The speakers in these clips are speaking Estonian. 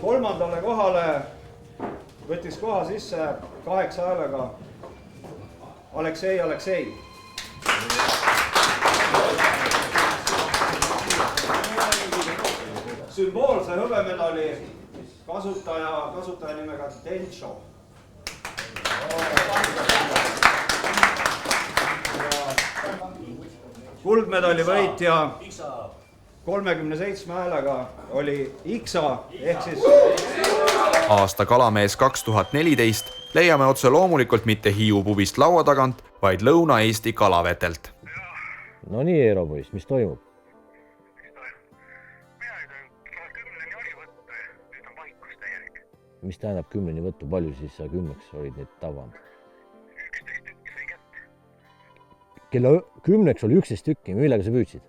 Kolmandale kohale võttis koha sisse 8 häälega Aleksei. Sümboolse hõbemedali kasutaja nimega Dencho. Kuldmedali võitja 37 häälega oli Iksa ehk siis aasta kalamees 2014 leiame otse loomulikult mitte Hiiu pubist laua tagant, vaid Lõuna-Eesti kalavetelt. No nii, Eero poiss, mis toimub? Mis tähendab 10 võttu, palju siis sa 10 olid neid tabanud? 11 tükki sai kätte. Kella 10 oli 11 tükki, millega sa püüdsid?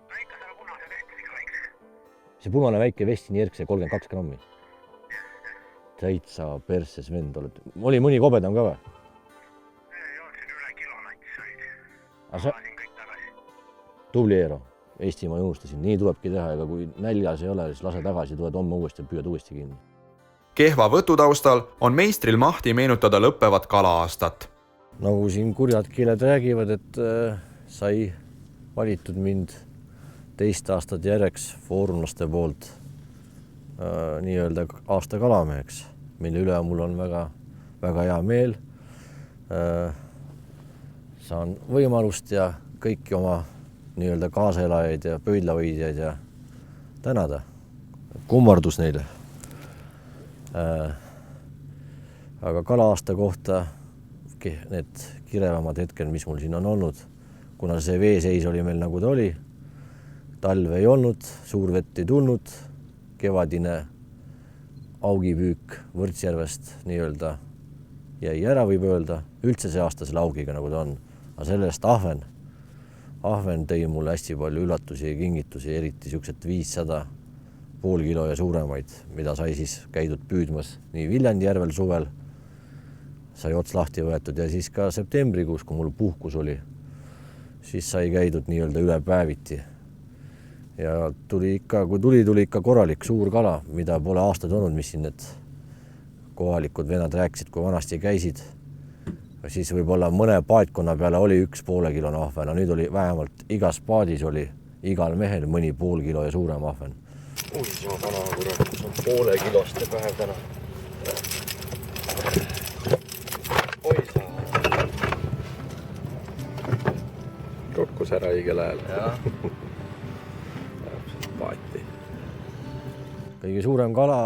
No ikka selle punase vestiga väikse. See punane väike vestini järg, see 32 grammi. Täitsa perses vend oled. Oli mõni kobedam ka või? Jooksin üle kilo natsi olid. Alasin kõik tagasi. Tubli Eero, Eestimaa unustasin. Nii tulebki teha, ega kui näljas ei ole, siis lase tagasi, tuled homme uuesti ja püüad uuesti kinni. Kehva võtutaustal on meistril mahti meenutada lõppevat kala-aastat. Nagu siin kurjad keeled räägivad, et sai valitud mind teist aastat järjeks foorumlaste poolt nii-öelda aasta kalameheks, mille üle mul on väga, väga hea meel. Saan võimalust ja kõiki oma nii-öelda kaaselajaid ja pöidlahoidjaid ja tänada. Kummardus neile. Aga kala-aasta kohta need kirevamad hetkel, mis mul siin on olnud, kuna see veeseis oli meil nagu ta oli, talve ei olnud, suur vett ei tulnud, kevadine augipüük Võrtsjärvest nii-öelda jäi ära, võib öelda, üldse see aasta selle augiga nagu ta on, aga sellest ahven tõi mulle hästi palju üllatusi ja kingitusi, eriti siuksed 500 pool kilo ja suuremaid, mida sai siis käidud püüdmas nii Viljandi järvel suvel, sai ots lahti võetud ja siis ka septembrikuus, kui mul puhkus oli, siis sai käidud nii-öelda üle päeviti. Ja tuli ikka korralik suur kala, mida pole aastaid olnud, mis siin need kohalikud vennad rääkisid, kui vanasti käisid. Siis võib-olla mõne paatkonna peale oli 1 poole kilone ahven, nüüd oli vähemalt igas paadis oli igal mehel mõni pool kilo ja suurem ahven. Uisima kana, kus on poole kiloste päev täna. Oisa. Kukkus ära õigel ajal. Paati. Kõige suurem kala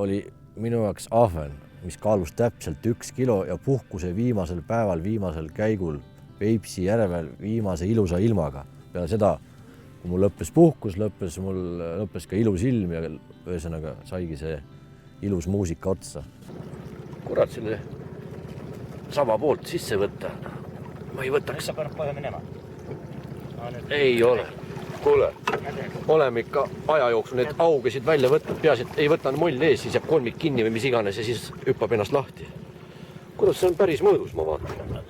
oli minu jaoks ahven, mis kaalus täpselt 1 kilo ja puhkuse viimasel päeval, viimasel käigul Peipsi järvel viimase ilusa ilmaga. Peale seda, kui mul lõppes puhkus, lõppes ka ilus ilm ja ühesõnaga saigi see ilus muusika otsa. Kurat, selle sama poolt sisse võtta. Ma ei võtaks. Sa pannud kohe minema? Ei ole. Kuule, oleme ikka aja jooksul need augesid välja võtnud. Peaasi, et ei võtnud moll ees, siis jääb kolmik kinni või mis iganes ja siis hüppab ennast lahti. Kurat, see on päris mõõdus, ma vaatan.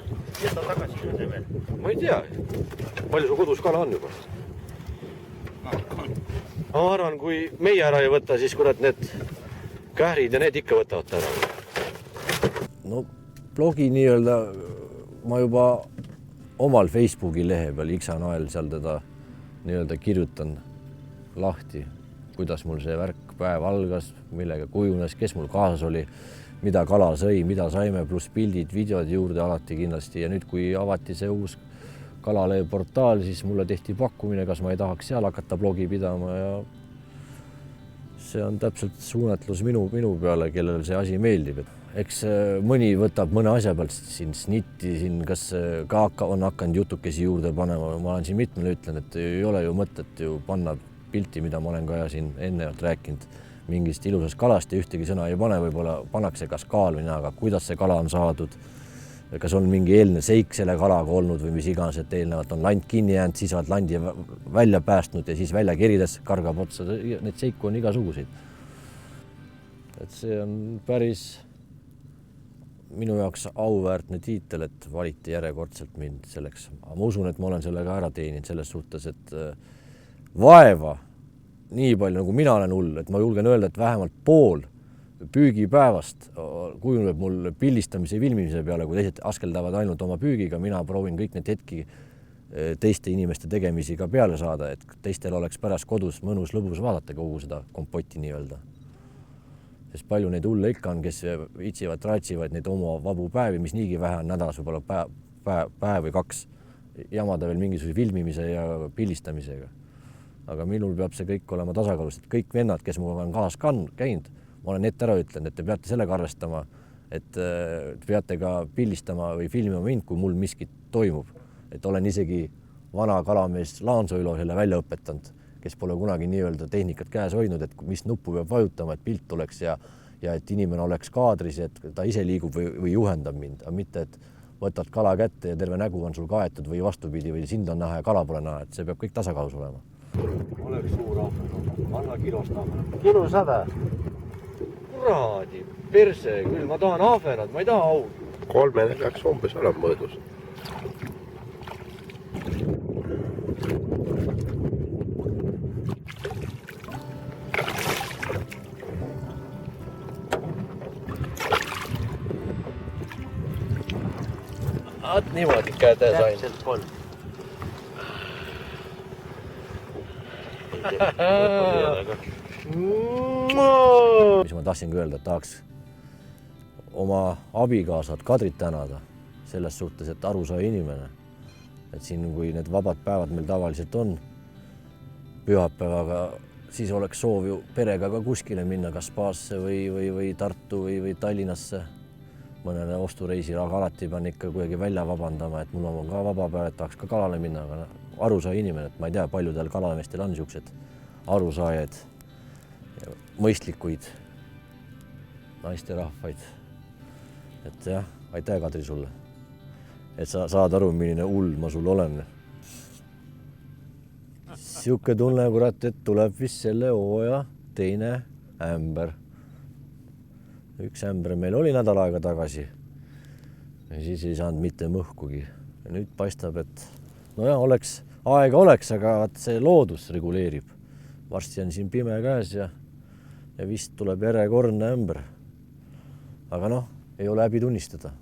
Jäta tagasi juurde veel. Ma ei tea. Palju su kodus kala on juba? Ma arvan, kui meie ära ei võta, siis kurat need kährid ja need ikka võtavad ära. No blogi nii-öelda ma juba omal Facebooki lehe peal Iksa Nael seal teda nii-öelda kirjutan lahti, kuidas mul see värk päev algas, millega kujunes, kes mul kaasas oli, mida kala sõi, mida saime, pluss pildid, videod juurde alati kindlasti. Ja nüüd, kui avati see uus Kalalehe portaal, siis mulle tehti pakkumine, kas ma ei tahaks seal hakata blogi pidama ja see on täpselt suunatlus minu peale, kellel see asi meeldib. Eks mõni võtab mõne asja pealt siin snitti, siin kas ka on hakanud jutukesi juurde panema. Ma olen siin mitmele ütlen, et ei ole ju mõtet ju panna pilti, mida ma olen ka siin enne rääkinud mingist ilusast kalast ja ühtegi sõna ei pane, võib-olla pannakse kas kaal või aga kuidas see kala on saadud, kas on mingi eelne seik selle kalaga olnud või mis iganes, et eelnevalt on lant kinni jäänud, siis oled landi välja päästnud ja siis välja kerides kargab otsa. Need seiku on igasuguseid. Et see on päris minu jaoks auväärtne tiitel, et valiti järjekordselt mind selleks. Ma usun, et ma olen sellega ära teeninud selles suhtes, et vaeva nii palju, nagu mina olen hull, et ma julgen öelda, et vähemalt pool püügipäevast kujuneb mul pildistamise ja filmimise peale, kui teised askeldavad ainult oma püügiga, mina proovin kõik need hetki teiste inimeste tegemisi ka peale saada, et teistel oleks pärast kodus mõnus lõbus vaadata kogu seda kompotti nii-öelda. Sest palju neid hulle ikka on, kes itsivad, raatsivad neid oma vabu päevi, mis niigi vähe on nädalas võib-olla päev või 2 jamada veel mingisuguse filmimise ja pildistamisega. Aga minul peab see kõik olema tasakaalus, et kõik vennad, kes mul on kalas käinud, ma olen ette ära ütlenud, et te peate sellega arvestama, et peate ka pildistama või filmima mind, kui mul miskit toimub. Et olen isegi vana kalamees Laansoilo selle välja õpetanud, kes pole kunagi nii-öelda tehnikat käes hoidnud, et mis nuppu peab vajutama, et pilt oleks ja et inimene oleks kaadris, et ta ise liigub või juhendab mind, aga mitte, et võtad kala kätte ja terve nägu on sul kaetud või vastupidi või sind on näha ja kala pole näha, et see peab kõik tasakaalus olema. Oleks suur ahven, anna kilost ahven. Kilo 100. Kuraadi, perse küll, ma tahan ahvenat, ma ei taha au. 3 peaks umbes olema mõõdus. Vaat niimoodi käte sain. Täpselt 3. Mis ma tahtsingi öelda, et tahaks oma abikaasat Kadrit tänada selles suhtes, et arusaaja inimene. Et siin, kui need vabad päevad meil tavaliselt on pühapäevaga, siis oleks soov ju perega ka kuskile minna, kas Spaasse või Tartu või Tallinnasse mõnele ostureisile, aga alati pean ikka kuidagi välja vabandama, et mul on ka vaba päev, et tahaks ka kalale minna, aga arusaaja inimene, et ma ei tea, paljudel kalameestel on niisugused arusaajaid, mõistlikuid naisterahvaid. Et jah, aitäh, Kadri, sulle, et sa saad aru, milline hull ma sul olen. Siuke tunne, kurat, et tuleb vist selle hooaja teine ämber. Üks ämber meil oli nädal aega tagasi ja siis ei saanud mitte mõhkugi. Ja nüüd paistab, et nojah, aega oleks, aga see loodus reguleerib. Varsti on siin pime käes ja vist tuleb järjekordne ämber. Aga noh, ei ole häbi tunnistada.